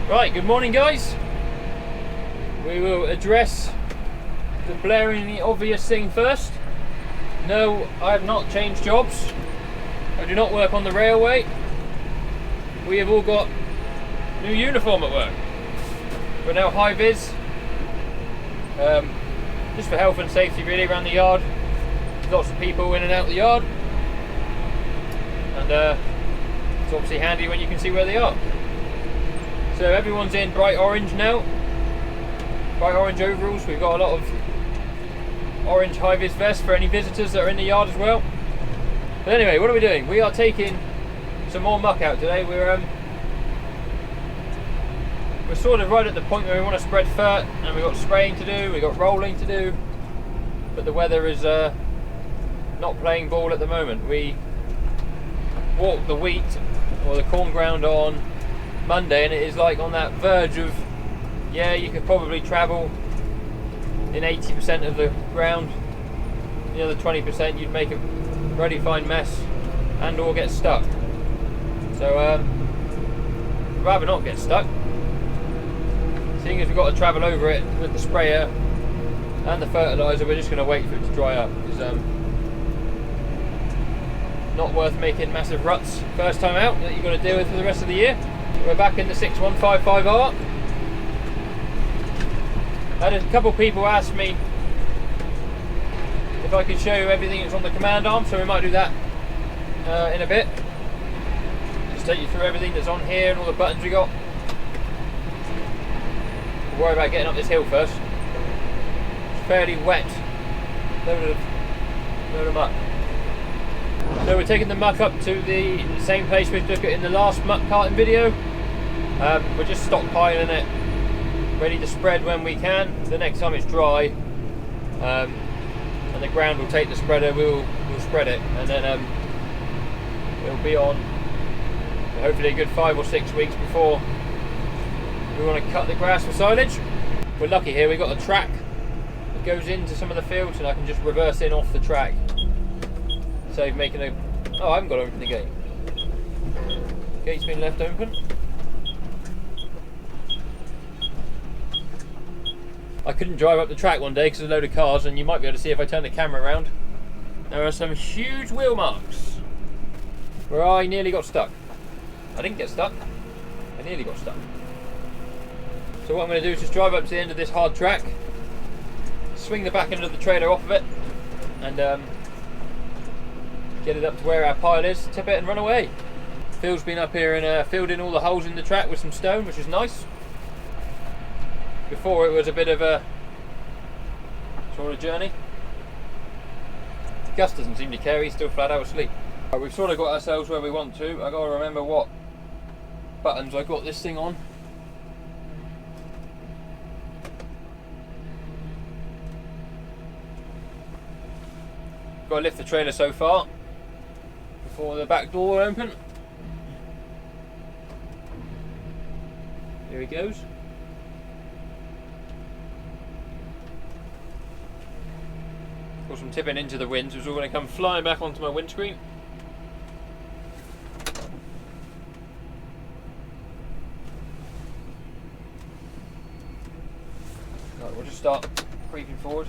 Right, good morning guys. We will address the blaringly obvious thing first. No, I have not changed jobs. I do not work on the railway. We have all got new uniform at work. We're now high vis. Just for health and safety really around the yard. There's lots of people in and out of the yard. And it's obviously handy when you can see where they are. So everyone's in bright orange now. Bright orange overalls. We've got a lot of orange high-vis vests for any visitors that are in the yard as well. But anyway, what are we doing? We are taking some more muck out today. We're sort of right at the point where we want to spread fert, and we've got spraying to do, we've got rolling to do, but the weather is not playing ball at the moment. We walked the wheat or the corn ground on Monday, and it is like on that verge of, yeah, you could probably travel in 80% of the ground. The other 20% you'd make a really fine mess and or get stuck. So I'd rather not get stuck. Seeing as we've got to travel over it with the sprayer and the fertiliser, we're just going to wait for it to dry up. It's not worth making massive ruts first time out that you've got to deal with for the rest of the year. We're back in the 6155R. I had a couple of people ask me if I could show you everything that's on the command arm, so we might do that in a bit. Just take you through everything that's on here and all the buttons we got. We'll worry about getting up this hill first. It's fairly wet. Load of muck. So we're taking the muck up to the same place we took it in the last muck carting video. We're just stockpiling it, ready to spread when we can. The next time it's dry, and the ground will take the spreader, we'll spread it, and then it'll be on hopefully a good 5 or 6 weeks before we want to cut the grass for silage. We're lucky here, we've got a track that goes into some of the fields, and I can just reverse in off the track. Save making a... Oh, I haven't got to open the gate. Gate's been left open. I couldn't drive up the track one day because there's a load of cars, and you might be able to see if I turn the camera around. There are some huge wheel marks where I nearly got stuck. I didn't get stuck, I nearly got stuck. So what I'm going to do is just drive up to the end of this hard track, swing the back end of the trailer off of it, and get it up to where our pile is, tip it and run away. Phil's been up here and filled in all the holes in the track with some stone, which is nice. Before it was a bit of a sort of journey. Gus doesn't seem to care, he's still flat out asleep. Right, we've sort of got ourselves where we want to. I've got to remember what buttons I got this thing on. Got to lift the trailer so far before the back door will open. Here he goes. Of course I'm tipping into the wind, so it's all going to come flying back onto my windscreen. Right, we'll just start creeping forward.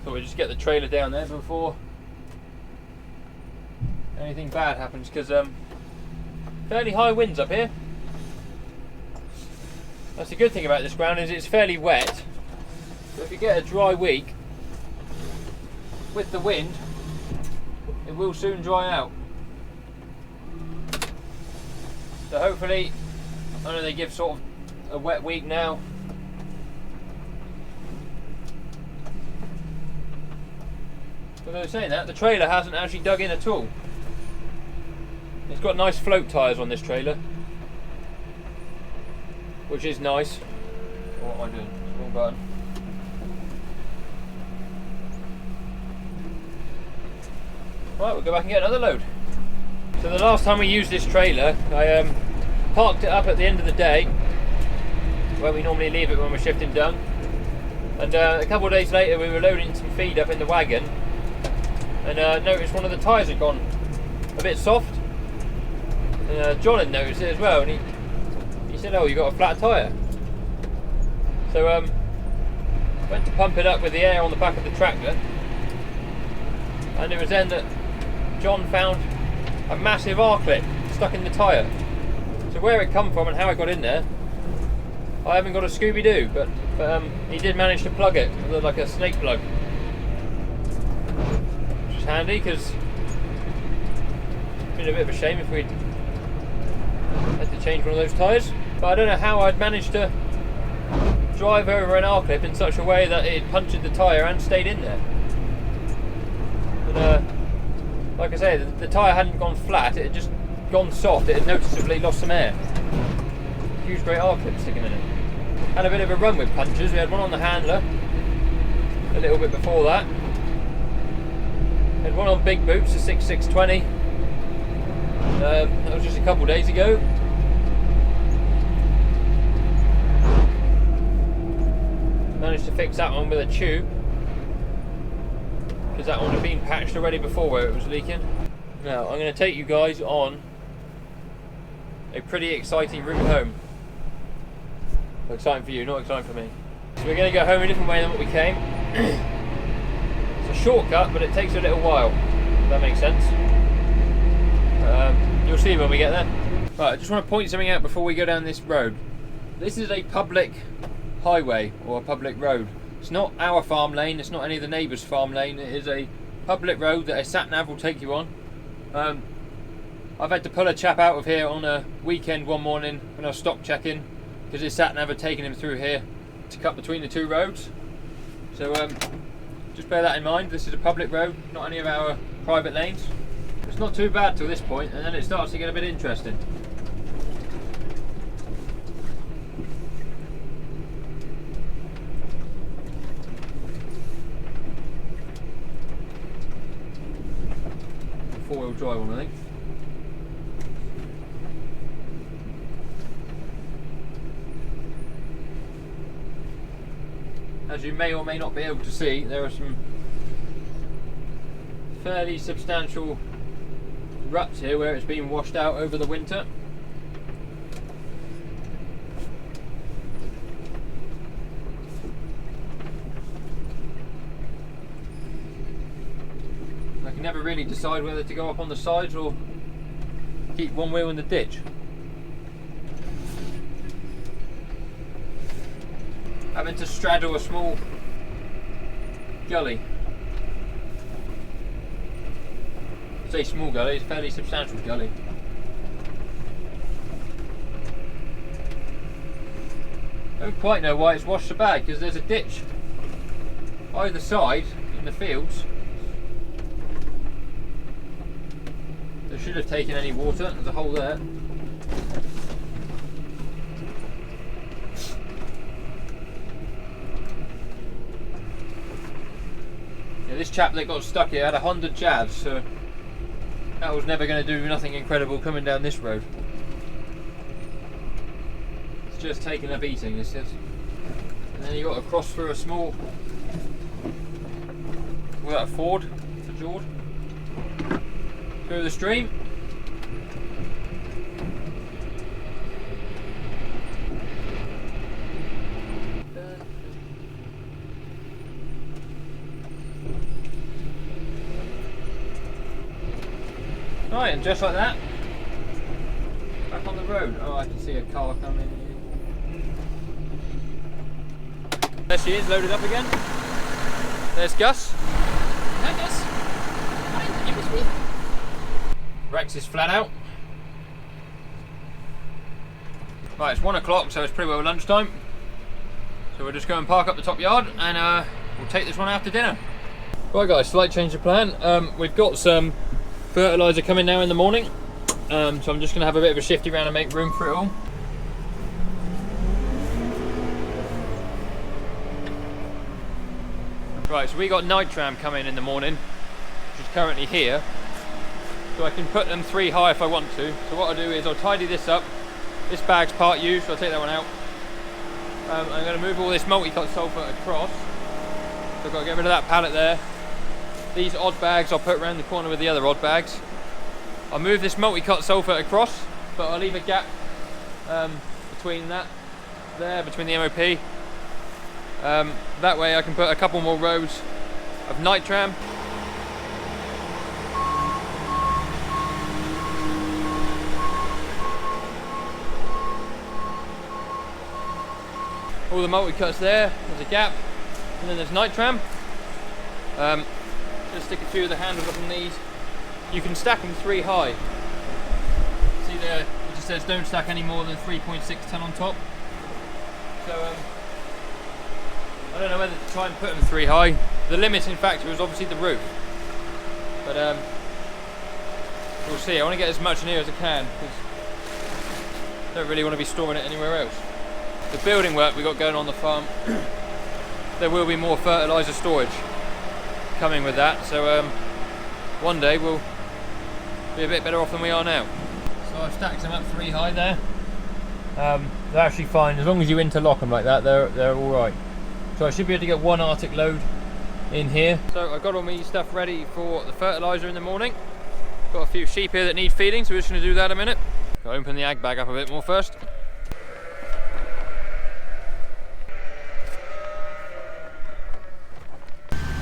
Thought we'd just get the trailer down there before anything bad happens, because fairly high winds up here. That's the good thing about this ground, is it's fairly wet. So if you get a dry week with the wind, it will soon dry out. So hopefully, I know they give sort of a wet week now. But they were saying that the trailer hasn't actually dug in at all. It's got nice float tyres on this trailer, which is nice. What am I doing? Wrong button. Right, we'll go back and get another load. So the last time we used this trailer, I parked it up at the end of the day, where we normally leave it when we're shifting done. And a couple of days later we were loading some feed up in the wagon, and noticed one of the tyres had gone a bit soft. And John had noticed it as well, and he said, "Oh, you got a flat tyre." So went to pump it up with the air on the back of the tractor, and it was then that John found a massive R-clip stuck in the tyre. So where it come from and how it got in there, I haven't got a Scooby-Doo, but he did manage to plug it with like a snake plug, which is handy because it'd been a bit of a shame if we'd had to change one of those tyres. But I don't know how I'd managed to drive over an R-clip in such a way that it punctured the tyre and stayed in there. But like I say, the tyre hadn't gone flat, it had just gone soft. It had noticeably lost some air. Huge great R-clip sticking in it. Had a bit of a run with punches. We had one on the handler a little bit before that. Had one on big boots, a 6620. That was just a couple of days ago. Managed to fix that one with a tube, because that one had been patched already before where it was leaking. Now I'm going to take you guys on a pretty exciting route home. Exciting for you, not exciting for me. So we're going to go home a different way than what we came. It's a shortcut, but it takes a little while, if that makes sense. You'll see when we get there. Right, I just want to point something out before we go down this road. This is a public highway, or a public road. It's not our farm lane, it's not any of the neighbours' farm lane. It is a public road that a sat-nav will take you on. I've had to pull a chap out of here on a weekend one morning when I was stop checking, because his sat-nav had taken him through here to cut between the two roads. So just bear that in mind. This is a public road, not any of our private lanes. It's not too bad till this point, and then it starts to get a bit interesting. Four-wheel drive one, I think. As you may or may not be able to see, there are some fairly substantial ruts here where it's been washed out over the winter. I can never really decide whether to go up on the sides or keep one wheel in the ditch. Having to straddle a small gully. I say small gully, it's a fairly substantial gully. I don't quite know why it's washed so bad, because there's a ditch either side in the fields. They should have taken any water, there's a hole there. This chap that got stuck here had 100 jabs, so that was never going to do nothing incredible coming down this road. It's just taking a beating, this is. And then you got to cross through a small, a ford for George, through the stream. Right, and just like that, back on the road. Oh, I can see a car coming. There she is, loaded up again. There's Gus. Hi Gus. Hi, it was me. Rex is flat out. Right, it's 1 o'clock, so it's pretty well lunchtime. So we'll just go and park up the top yard, and we'll take this one after dinner. Right guys, slight change of plan. We've got some fertiliser coming now in the morning, so I'm just going to have a bit of a shifty around and make room for it all. Right, so we got nitram coming in the morning, which is currently here, so I can put them 3 high if I want to. So what I'll do is I'll tidy this up, This bag's part used, so I'll take that one out. I'm going to move all this multi-cut sulphur across. So I've got to get rid of that pallet there. These odd bags I'll put around the corner with the other odd bags. I'll move this multi-cut sulphur across, but I'll leave a gap between that there, between the MOP. That way I can put a couple more rows of nitram. All the multi-cuts there, there's a gap, and then there's nitram. Just stick a few of the handles up on these. You can stack them 3 high. See there, it just says don't stack any more than 3.6 ton on top. So I don't know whether to try and put them 3 high. The limiting factor is obviously the roof. But we'll see. I want to get as much in here as I can because I don't really want to be storing it anywhere else. The building work we got going on the farm, there will be more fertiliser storage coming with that, so one day we'll be a bit better off than we are now. So I've stacked them up 3 high there. They're actually fine, as long as you interlock them like that, they're alright. So I should be able to get 1 Arctic load in here. So I've got all my stuff ready for the fertiliser in the morning. Got a few sheep here that need feeding, so we're just going to do that in a minute. I'll open the ag bag up a bit more first.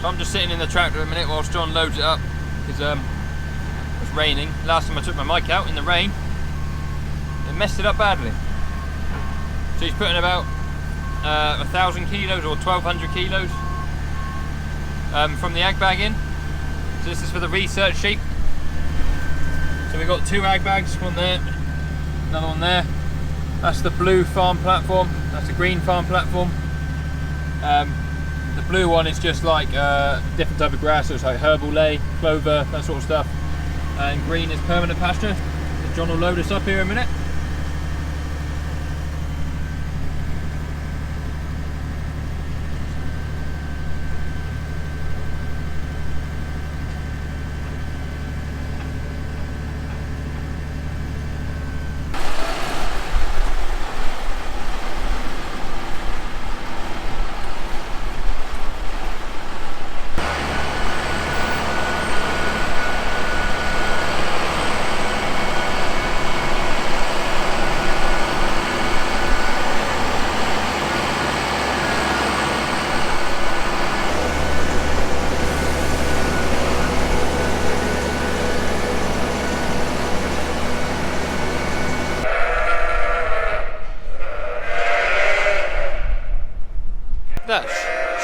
So I'm just sitting in the tractor a minute whilst John loads it up because it's raining. Last time I took my mic out in the rain, it messed it up badly. So he's putting about 1,000 kilos or 1,200 kilos from the ag bag in. So this is for the research sheep. So we've got 2 ag bags, one there, another one there. That's the blue farm platform, that's the green farm platform. The blue one is just like different type of grass, so it's like herbal lay, clover, that sort of stuff. And green is permanent pasture. So John will load us up here in a minute.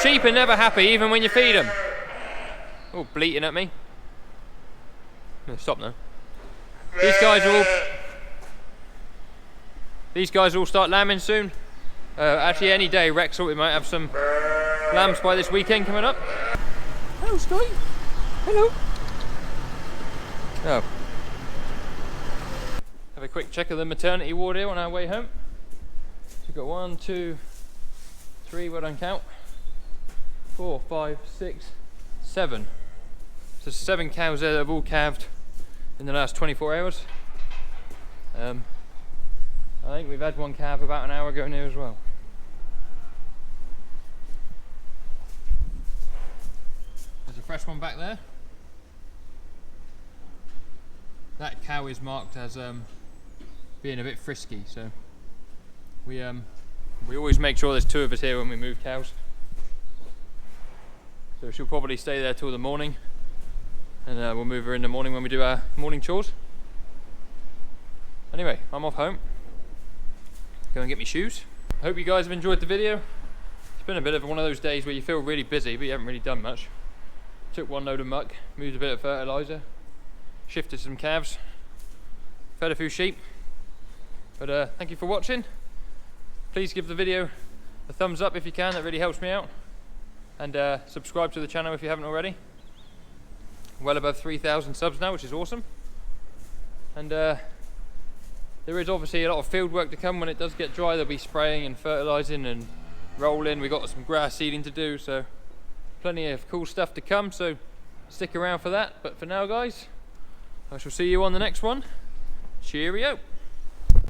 Sheep are never happy even when you feed them. Oh, bleating at me. No, stop now. These guys will all start lambing soon. Actually any day. Rex thought we might have some lambs by this weekend coming up. Hello Sky. Hello. Oh. Have a quick check of the maternity ward here on our way home. So we've got 1, 2, 3, well done count. 4, 5, 6, 7. So 7 cows there that have all calved in the last 24 hours. I think we've had 1 calf about an hour ago now as well. There's a fresh one back there. That cow is marked as being a bit frisky, so we always make sure there's 2 of us here when we move cows. So she'll probably stay there till the morning, and we'll move her in the morning when we do our morning chores. Anyway, I'm off home. Go and get me shoes. I hope you guys have enjoyed the video. It's been a bit of one of those days where you feel really busy, but you haven't really done much. Took 1 load of muck, moved a bit of fertiliser, shifted some calves, fed a few sheep. But thank you for watching. Please give the video a thumbs up if you can, that really helps me out. And subscribe to the channel if you haven't already. Well above 3,000 subs now, which is awesome. And there is obviously a lot of field work to come. When it does get dry, there'll be spraying and fertilising and rolling. We've got some grass seeding to do, so plenty of cool stuff to come, so stick around for that. But for now guys, I shall see you on the next one. Cheerio.